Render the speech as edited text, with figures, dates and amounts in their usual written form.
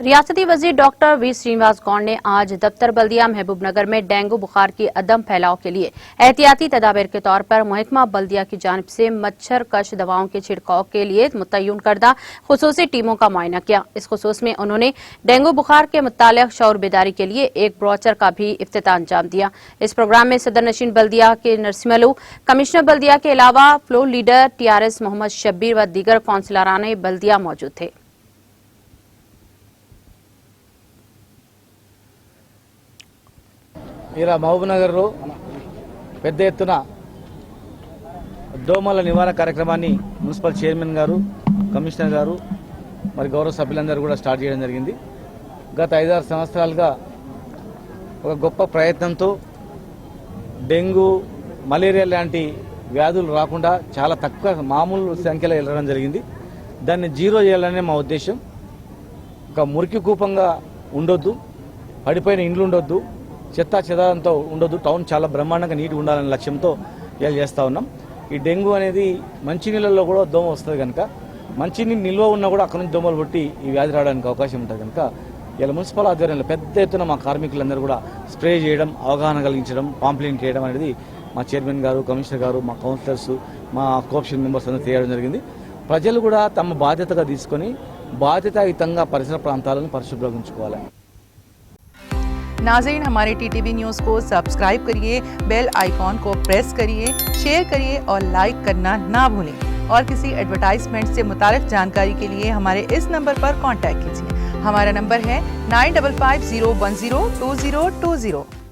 रियासती वजीर doctor V Srinivas Gaur ने आज दफ्तर बल्दिया महबूबनगर में डेंगू बुखार की अदम फैलाव के लिए एहतियाती तदाबीर के तौर पर महकमा बल्दिया की जानिब से मच्छर कश दवाओं के छिड़काव के लिए मुतय्यन करदा खुसूसी टीमों का मुआयना किया। इस खुसूस में उन्होंने डेंगू बुखार के मुतालिक शऊर बेदारी के लिए एक ब्रोचर का भी इफ्तिताह अंजाम दिया। इस प्रोग्राम में सदर नशीन बल्दिया के नरसिमलू, कमिश्नर बल्दिया के अलावा floor leader TRS Mohammed Shabbir व दीगर कौंसलरान बल्दिया मौजूद थे। ఇలా మహబూబ్నగర్లో పెద్ద ఎత్తున దోమల నివారణ కార్యక్రమాన్ని మున్సిపల్ చైర్మన్ గారు, కమిషనర్ గారు, మరి గౌరవ సభ్యులందరూ కూడా స్టార్ట్ చేయడం జరిగింది. గత 5-6 సంవత్సరాలుగా ఒక గొప్ప ప్రయత్నంతో డెంగ్యూ, మలేరియా లాంటి వ్యాధులు రాకుండా చాలా తక్కువ మామూలు సంఖ్యలో వెళ్ళడం జరిగింది. దాన్ని జీరో చేయాలనే మా ఉద్దేశం. ఒక మురికి కూపంగా ఉండొద్దు, పడిపోయిన ఇండ్లు ఉండొద్దు, చెత్త చెదారంతో ఉండొద్దు, టౌన్ చాలా బ్రహ్మాండంగా నీట్గా ఉండాలనే లక్ష్యంతో ఇలా చేస్తూ ఉన్నాం. ఈ డెంగ్యూ అనేది మంచినీళ్ళలో కూడా దోమ వస్తుంది కనుక మంచినీళ్ళు నిల్వ ఉన్నా కూడా అక్కడ నుంచి దోమలు పుట్టి ఈ వ్యాధి రావడానికి అవకాశం ఉంటుంది కనుక ఇలా మున్సిపల్ ఆధ్వర్యంలో పెద్ద ఎత్తున మా కార్మికులందరూ కూడా స్ప్రే చేయడం, అవగాహన కలిగించడం, పాంప్లెట్ చేయడం అనేది మా చైర్మన్ గారు, కమిషనర్ గారు, మా కౌన్సిలర్స్, మా కోఆప్షన్ మెంబర్స్ అందరూ చేయడం జరిగింది. ప్రజలు కూడా తమ బాధ్యతగా తీసుకొని బాధ్యతాయుతంగా పరిసర ప్రాంతాలను పరిశుభ్రంగా ఉంచుకోవాలి. नाज़रीन, हमारे TTV न्यूज़ को सब्सक्राइब करिए, बेल आइकॉन को प्रेस करिए, शेयर करिए और लाइक करना ना भूलें। और किसी एडवर्टाइजमेंट से मुताल्लिक़ जानकारी के लिए हमारे इस नंबर पर कांटेक्ट कीजिए। हमारा नंबर है 9550102020।